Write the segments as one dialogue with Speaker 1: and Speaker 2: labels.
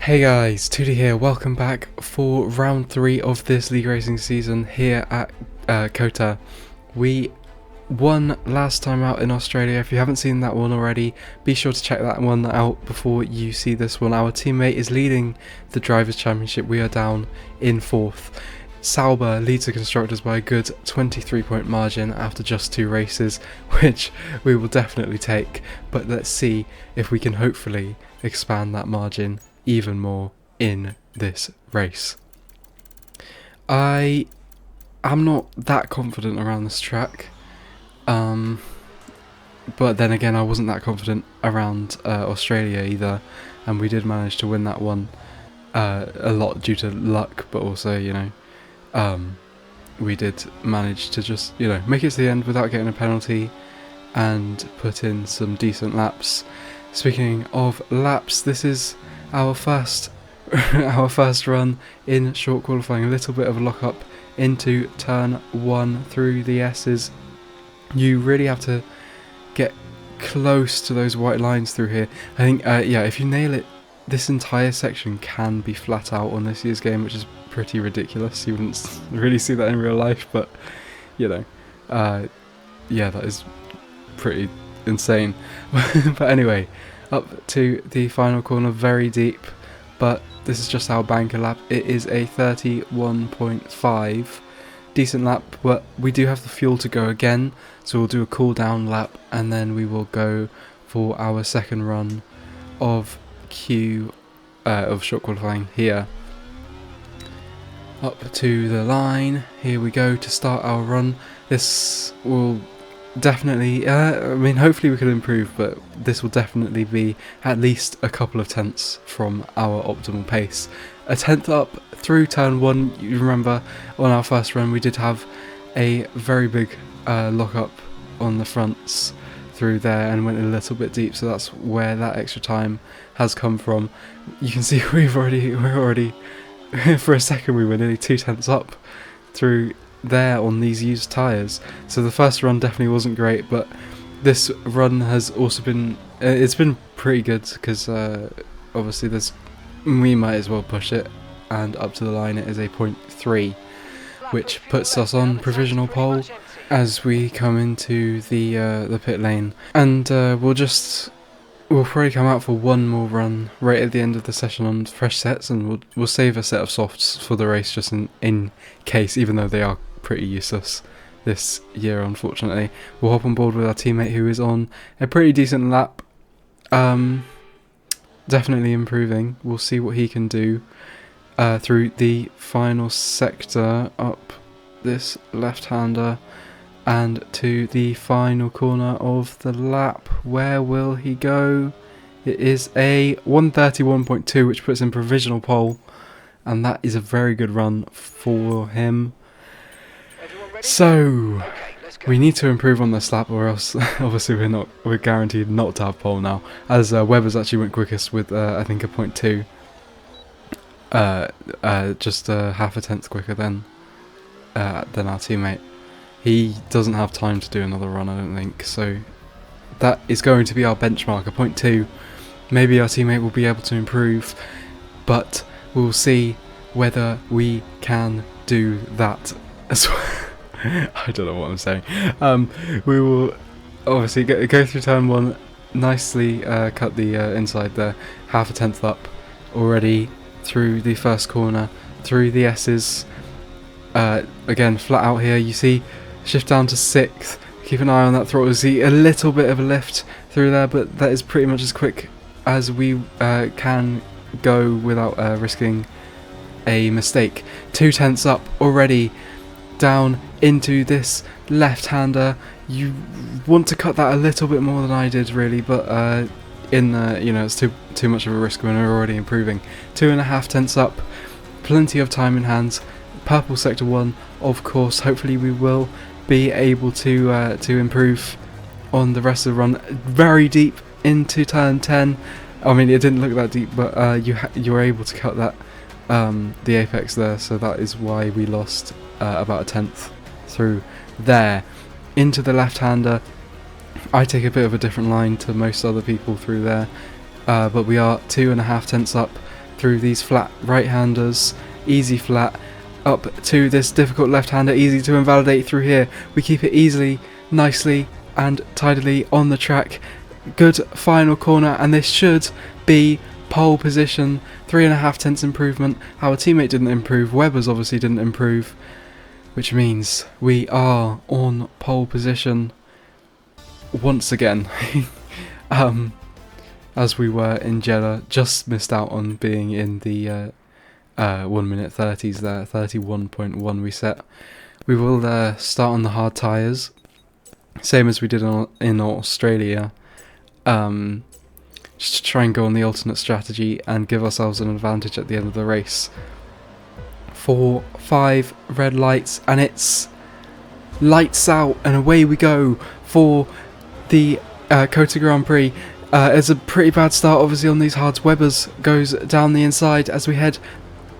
Speaker 1: Hey guys, 2D here, welcome back for round 3 of this league racing season here at Kota. We won last time out in Australia. If you haven't seen that one already, be sure to check that one out before you see this one. Our teammate is leading the Drivers' Championship. We are down in 4th. Sauber leads the Constructors by a good 23-point margin after just 2 races, which we will definitely take, but let's see if we can hopefully expand that margin even more in this race. I am not that confident around this track, but then again I wasn't that confident around Australia either, and we did manage to win that one a lot due to luck, but also, you know, we did manage to just, you know, make it to the end without getting a penalty and put in some decent laps. Speaking of laps, this is our first run in short qualifying. A little bit of a lock up into turn 1 through the S's. You really have to get close to those white lines through here. I think yeah, if you nail it, this entire section can be flat out on this year's game, which is pretty ridiculous. You wouldn't really see that in real life, but you know, yeah, that is pretty insane. But anyway, up to the final corner, very deep, but this is just our banker lap. It is a 31.5, decent lap, but we do have the fuel to go again, so we'll do a cool down lap and then we will go for our second run of short qualifying here. Up to the line, here we go to start our run. This will definitely, I mean, hopefully we can improve, but this will definitely be at least a couple of tenths from our optimal pace. A tenth up through turn 1. You remember on our first run we did have a very big lock up on the fronts through there and went a little bit deep, so that's where that extra time has come from. You can see we're already for a second we were nearly 2 tenths up through there on these used tyres. So the first run definitely wasn't great, but this run has also been it's been pretty good because obviously we might as well push it, and up to the line it is a 0.3, which puts us on provisional pole as we come into the pit lane, and we'll probably come out for one more run right at the end of the session on fresh sets, and we'll save a set of softs for the race just in case, even though they are pretty useless this year, unfortunately. We'll hop on board with our teammate who is on a pretty decent lap, definitely improving. We'll see what he can do through the final sector, up this left-hander and to the final corner of the lap. Where will he go? It is a 131.2, which puts in provisional pole, and that is a very good run for him. So we need to improve on this lap, or else obviously we're guaranteed not to have pole now, as Webber's actually went quickest with I think a 0.2, just half a tenth quicker than our teammate. He doesn't have time to do another run, I don't think, so that is going to be our benchmark, a 0.2. Maybe our teammate will be able to improve, but we'll see whether we can do that as well. I don't know what I'm saying. We will obviously go through turn 1, nicely cut the inside there, half a tenth up already through the first corner, through the S's. Again, flat out here, you see, shift down to 6th, keep an eye on that throttle. You see a little bit of a lift through there, but that is pretty much as quick as we can go without risking a mistake. 2 tenths up already down into this left-hander. You want to cut that a little bit more than I did, really, but you know, it's too much of a risk when we're already improving. 2.5 tenths up, plenty of time in hand. Purple sector 1, of course. Hopefully we will be able to improve on the rest of the run. Very deep into turn 10. I mean, it didn't look that deep, but you were able to cut that the apex there, so that is why we lost about a tenth through there. Into the left-hander, I take a bit of a different line to most other people through there, but we are 2.5 tenths up through these flat right-handers, easy flat, up to this difficult left-hander, easy to invalidate through here. We keep it easily, nicely and tidily on the track. Good final corner, and this should be pole position. 3.5 tenths improvement. Our teammate didn't improve, Webber's obviously didn't improve, which means we are on pole position once again. As we were in Jeddah, just missed out on being in the 1 minute 30s there, 31.1 we set. We will start on the hard tyres, same as we did in Australia, just to try and go on the alternate strategy and give ourselves an advantage at the end of the race. 4, 5 red lights, and it's lights out, and away we go for the Kota Grand Prix. It's a pretty bad start obviously on these hards. Webber's goes down the inside as we head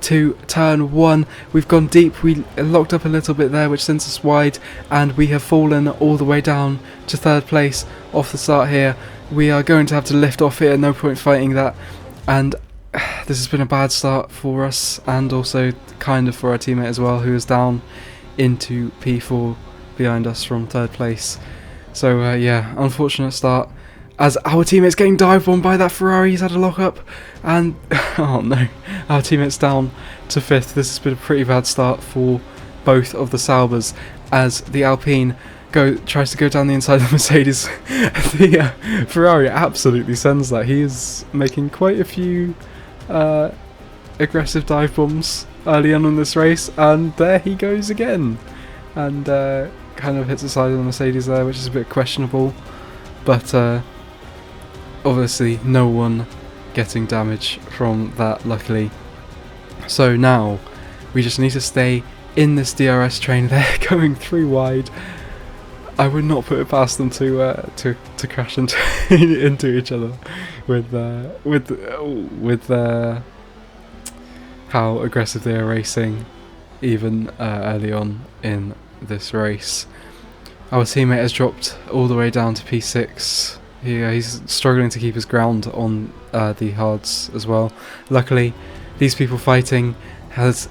Speaker 1: to turn 1. We've gone deep, we locked up a little bit there, which sends us wide, and we have fallen all the way down to 3rd place off the start here. We are going to have to lift off here, no point fighting that, and this has been a bad start for us, and also kind of for our teammate as well, who is down into P4 behind us from 3rd place. So yeah, unfortunate start, as our teammate's getting dive bombed by that Ferrari. He's had a lock up, and oh no, our teammate's down to 5th. This has been a pretty bad start for both of the Saubers, as the Alpine tries to go down the inside of the Mercedes. The Ferrari absolutely sends that. He is making quite a few aggressive dive bombs early on in this race, and there he goes again, and kind of hits the side of the Mercedes there, which is a bit questionable, but obviously no one getting damage from that, luckily. So now we just need to stay in this DRS train. They're going 3 wide. I would not put it past them to crash into into each other with how aggressive they are racing, even early on in this race. Our teammate has dropped all the way down to P6. He's struggling to keep his ground on the hards as well. Luckily, these people fighting has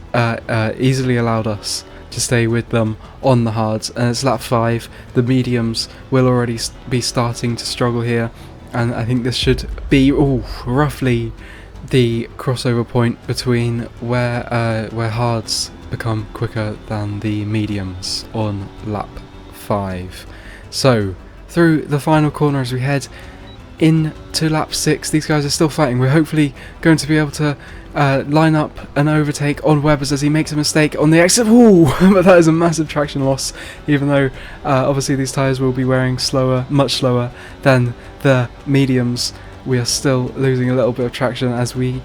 Speaker 1: easily allowed us to stay with them on the hards, and it's lap 5. The mediums will already be starting to struggle here, and I think this should be roughly the crossover point between where hards become quicker than the mediums on lap 5. So through the final corner as we head into lap 6, these guys are still fighting. We're hopefully going to be able to line up an overtake on Webber's as he makes a mistake on the exit. Ooh, but that is a massive traction loss, even though obviously these tyres will be wearing slower, much slower than the mediums. We are still losing a little bit of traction as we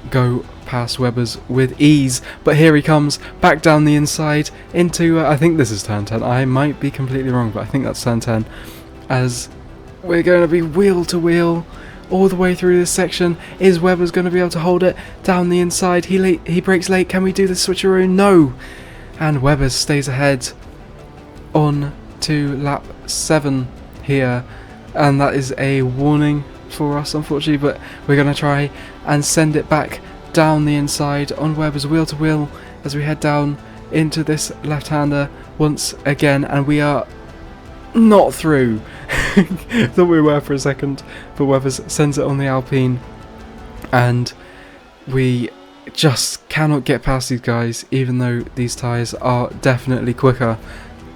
Speaker 1: go past Webber's with ease, but here he comes back down the inside into I think this is turn 10. I might be completely wrong, but I think that's turn 10, as we're going to be wheel to wheel all the way through this section. Is Webber's going to be able to hold it down the inside? He breaks late. Can we do the switcheroo? No, and Webber stays ahead on to lap 7 here, and that is a warning for us, unfortunately, but we're going to try and send it back down the inside on Webber's wheel to wheel as we head down into this left-hander once again, and we are not through. Thought we were for a second, but Webber's sends it on the Alpine, and we just cannot get past these guys, even though these tyres are definitely quicker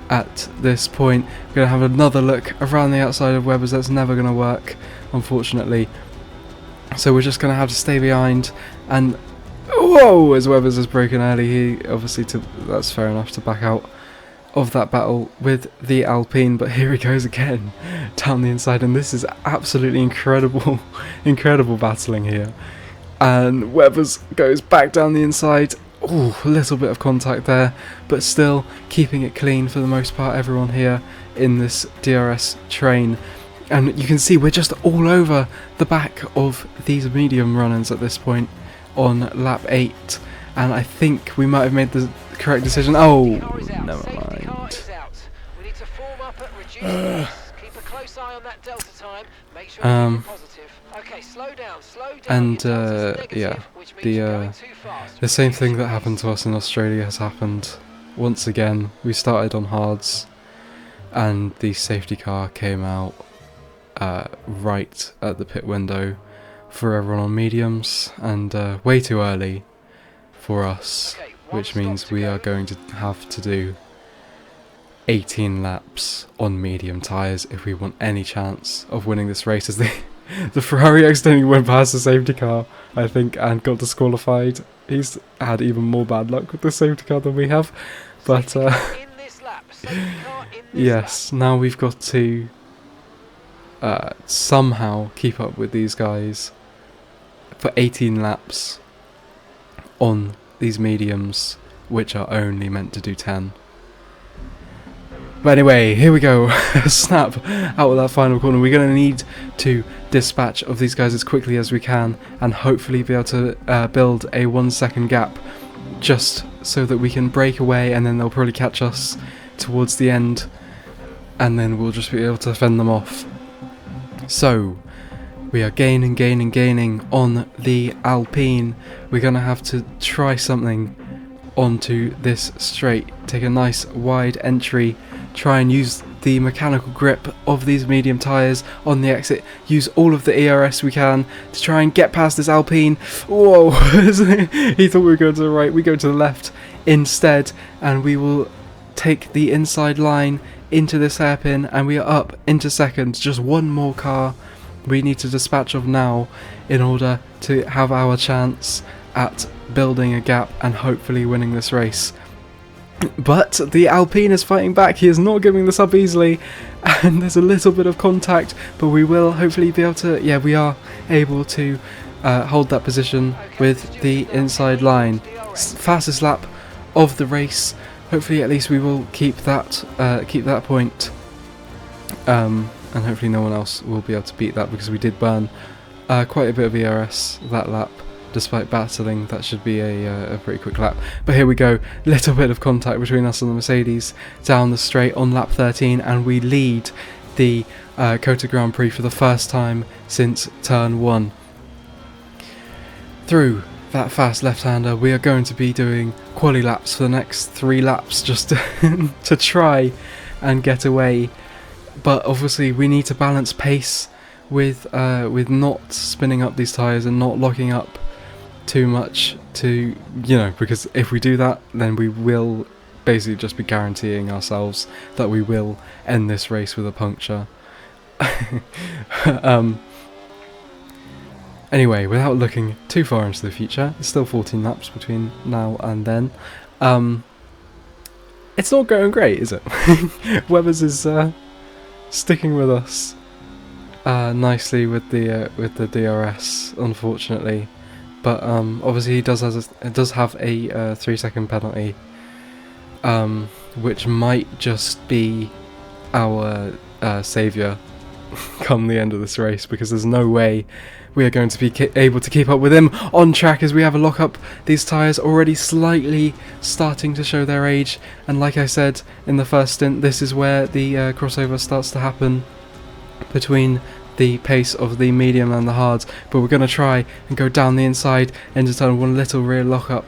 Speaker 1: at this point. We're going to have another look around the outside of Webber's. That's never going to work, unfortunately. So we're just going to have to stay behind, and whoa, as Webber's has broken early, he obviously, that's fair enough to back out of that battle with the Alpine, but here he goes again down the inside, and this is absolutely incredible incredible battling here, and Webber's goes back down the inside. Ooh, a little bit of contact there, but still keeping it clean for the most part, everyone here in this DRS train. And you can see we're just all over the back of these medium runners at this point on lap 8, and I think we might have made the correct decision. Oh, never mind. And yeah, the same thing that happened to us in Australia has happened once again. We started on hards, and the safety car came out right at the pit window for everyone on mediums, and way too early for us, which means we are going to have to do 18 laps on medium tyres if we want any chance of winning this race, as the Ferrari accidentally went past the safety car, I think, and got disqualified. He's had even more bad luck with the safety car than we have, but yes, now we've got to somehow keep up with these guys for 18 laps on these mediums, which are only meant to do 10. But anyway, here we go. Snap out of that final corner. We're going to need to dispatch of these guys as quickly as we can, and hopefully be able to build a 1 second gap, just so that we can break away, and then they'll probably catch us towards the end, and then we'll just be able to fend them off. So we are gaining on the Alpine. We're going to have to try something onto this straight. Take a nice wide entry, try and use the mechanical grip of these medium tyres on the exit, use all of the ERS we can to try and get past this Alpine. Whoa, he thought we were going to the right, we go to the left instead, and we will take the inside line into this hairpin, and we are up into second. Just one more car we need to dispatch of now in order to have our chance at building a gap and hopefully winning this race. But the Alpine is fighting back. He is not giving this up easily, and there's a little bit of contact, but we will hopefully be able to, yeah, we are able to hold that position with the inside line. Fastest lap of the race. Hopefully at least we will keep that point, and hopefully no one else will be able to beat that, because we did burn quite a bit of ERS that lap. Despite battling, that should be a pretty quick lap. But here we go, little bit of contact between us and the Mercedes down the straight on lap 13, and we lead the COTA Grand Prix for the first time since turn 1. Through that fast left-hander, we are going to be doing quali laps for the next 3 laps just to try and get away. But obviously we need to balance pace with not spinning up these tyres and not locking up too much, to, you know, because if we do that, then we will basically just be guaranteeing ourselves that we will end this race with a puncture. Anyway, without looking too far into the future, there's still 14 laps between now and then. It's not going great, is it? Webbers is sticking with us nicely with the DRS, unfortunately. But obviously he does have a 3 second penalty, which might just be our saviour come the end of this race, because there's no way we are going to be able to keep up with him on track, as we have a lock up. These tyres already slightly starting to show their age, and like I said in the first stint, this is where the crossover starts to happen between the pace of the medium and the hards. But we're going to try and go down the inside into turn 1, little rear lock up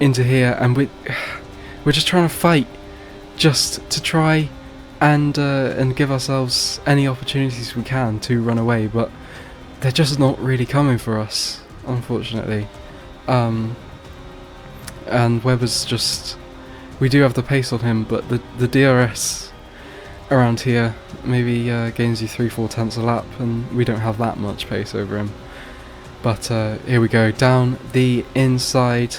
Speaker 1: into here, and we're just trying to fight just to try and give ourselves any opportunities we can to run away, but they're just not really coming for us, unfortunately. And Webber's just, we do have the pace on him, but the DRS around here maybe gains you 3-4 tenths a lap, and we don't have that much pace over him. But here we go, down the inside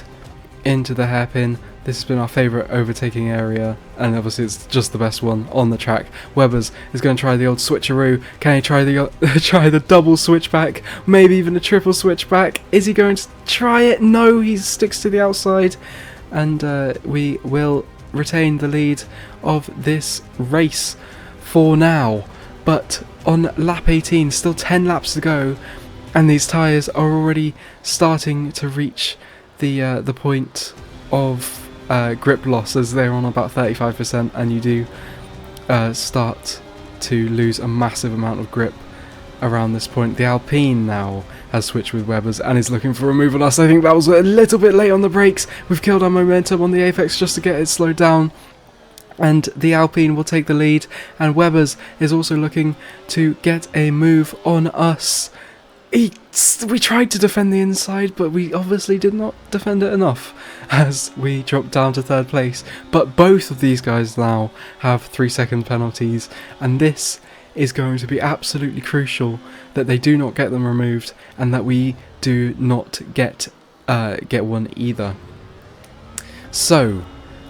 Speaker 1: into the hairpin. This has been our favourite overtaking area, and obviously it's just the best one on the track. Webbers is going to try the old switcheroo. Can he try the try the double switchback? Maybe even a triple switchback? Is he going to try it? No, he sticks to the outside, and we will retain the lead of this race for now. But on lap 18, still 10 laps to go, and these tyres are already starting to reach the point of grip loss, as they're on about 35%, and you do start to lose a massive amount of grip around this point. The Alpine now has switched with Weber's and is looking for a move on us. I think that was a little bit late on the brakes. We've killed our momentum on the Apex just to get it slowed down, and the Alpine will take the lead, and Weber's is also looking to get a move on us. We tried to defend the inside, but we obviously did not defend it enough as we dropped down to 3rd place. But both of these guys now have 3-second penalties, and this is going to be absolutely crucial that they do not get them removed and that we do not get one either. So,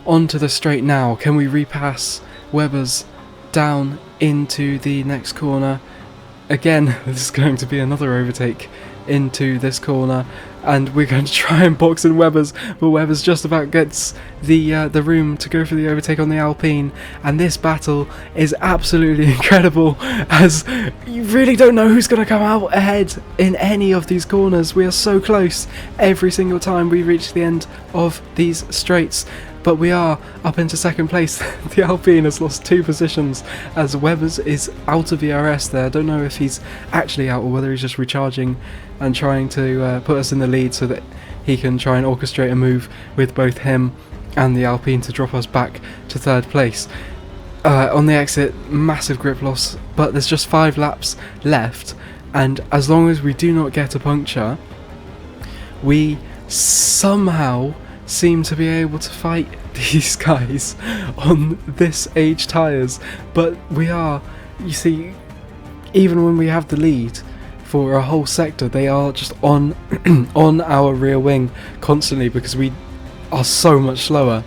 Speaker 1: onto the straight now. Can we repass Weber's down into the next corner? Again, this is going to be another overtake into this corner, and we're going to try and box in Weber's, but Weber's just about gets the room to go for the overtake on the Alpine, and this battle is absolutely incredible as you really don't know who's going to come out ahead in any of these corners. We are so close every single time we reach the end of these straights. But we are up into 2nd place. The Alpine has lost 2 positions as Weber's is out of ERS there. I don't know if he's actually out or whether he's just recharging and trying to put us in the lead so that he can try and orchestrate a move with both him and the Alpine to drop us back to 3rd place. On the exit, massive grip loss, but there's just 5 laps left, and as long as we do not get a puncture, we somehow seem to be able to fight these guys on this age tyres. But we are, you see, even when we have the lead for a whole sector, they are just on on our rear wing constantly because we are so much slower.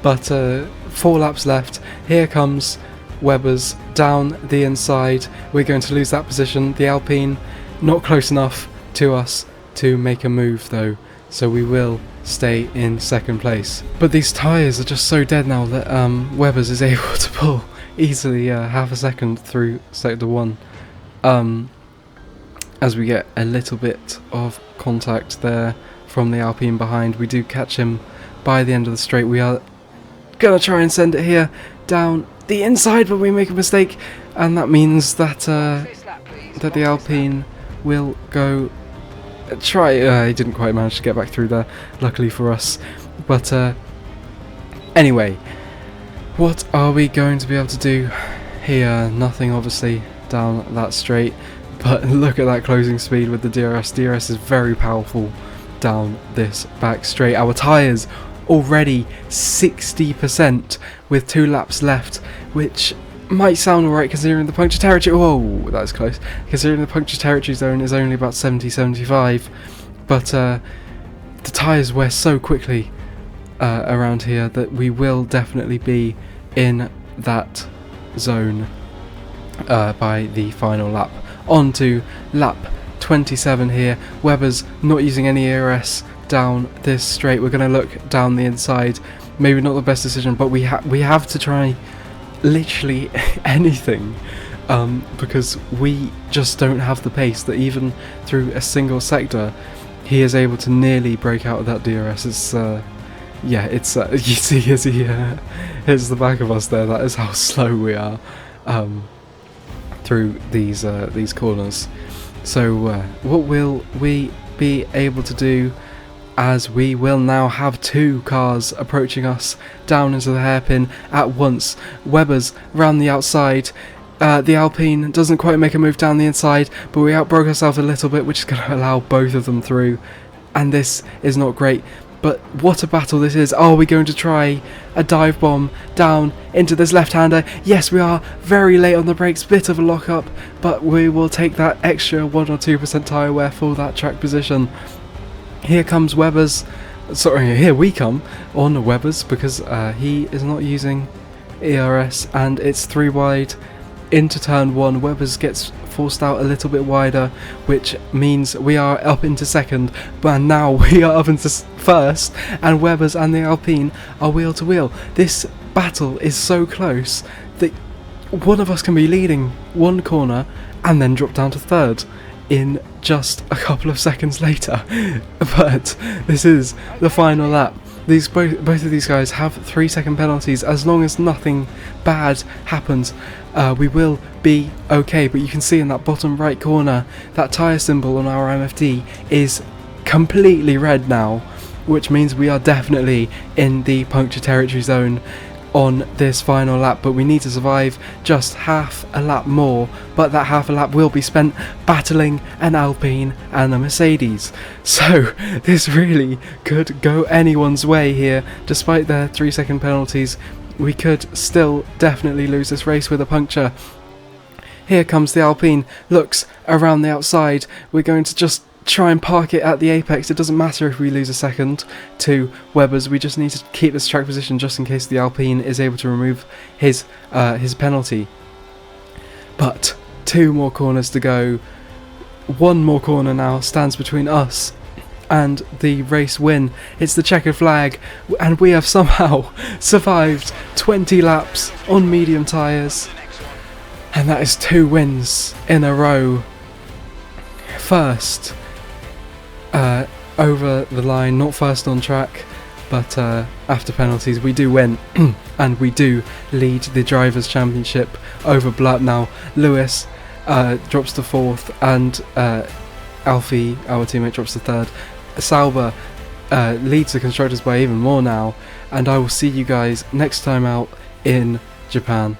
Speaker 1: But 4 laps left. Here comes Weber's down the inside. We're going to lose that position. The Alpine not close enough to us to make a move though, so we will stay in 2nd place. But these tyres are just so dead now that Weber's is able to pull easily half a second through sector 1. As we get a little bit of contact there from the Alpine behind, we do catch him by the end of the straight. We are gonna try and send it here down the inside, but we make a mistake, and that means that that the Alpine will go he didn't quite manage to get back through there, luckily for us. But anyway, what are we going to be able to do here? Nothing, obviously, down that straight, but look at that closing speed with the DRS. DRS is very powerful down this back straight. Our tyres already 60% with 2 laps left, which might sound alright considering the puncture territory. Whoa, that was close. Considering the puncture territory zone is only about 70-75, but the tyres wear so quickly around here that we will definitely be in that zone by the final lap. On to lap 27 here. Weber's not using any ERS down this straight. We're going to look down the inside. Maybe not the best decision, but we have to try literally anything because we just don't have the pace that even through a single sector he is able to nearly break out of that DRS. It's yeah, it's you see as he hits the back of us there, that is how slow we are through these corners. So what will we be able to do, as we will now have 2 cars approaching us down into the hairpin at once? Weber's round the outside. The Alpine doesn't quite make a move down the inside, but we outbroke ourselves a little bit, which is going to allow both of them through. And this is not great. But what a battle this is. Are we going to try a dive bomb down into this left-hander? Yes, we are. Very late on the brakes, bit of a lock-up, but we will take that extra 1 or 2% tyre wear for that track position. Here comes Weber's, sorry, here we come on Weber's, because he is not using ERS, and it's 3 wide into turn 1. Weber's gets forced out a little bit wider, which means we are up into 2nd, but now we are up into 1st, and Weber's and the Alpine are wheel to wheel. This battle is so close that one of us can be leading 1 corner and then drop down to 3rd in just a couple of seconds later. But this is the final lap. both of these guys have 3-second penalties. As long as nothing bad happens, we will be okay. But you can see in that bottom right corner, that tyre symbol on our MFD is completely red now, which means we are definitely in the puncture territory zone on this final lap. But we need to survive just half a lap more, but that half a lap will be spent battling an Alpine and a Mercedes, so this really could go anyone's way here. Despite their 3-second penalties, we could still definitely lose this race with a puncture. Here comes the Alpine, looks around the outside. We're going to just try and park it at the apex. It doesn't matter if we lose a second to Webber's, we just need to keep this track position just in case the Alpine is able to remove his penalty. But 2 more corners to go. 1 more corner now stands between us and the race win. It's the checkered flag, and we have somehow survived 20 laps on medium tyres, and that is 2 wins in a row. First over the line, not first on track, but after penalties we do win and we do lead the Drivers' Championship over Blut now. Lewis drops to 4th, and Alfie, our teammate, drops to 3rd. Sauber leads the Constructors by even more now, and I will see you guys next time out in Japan.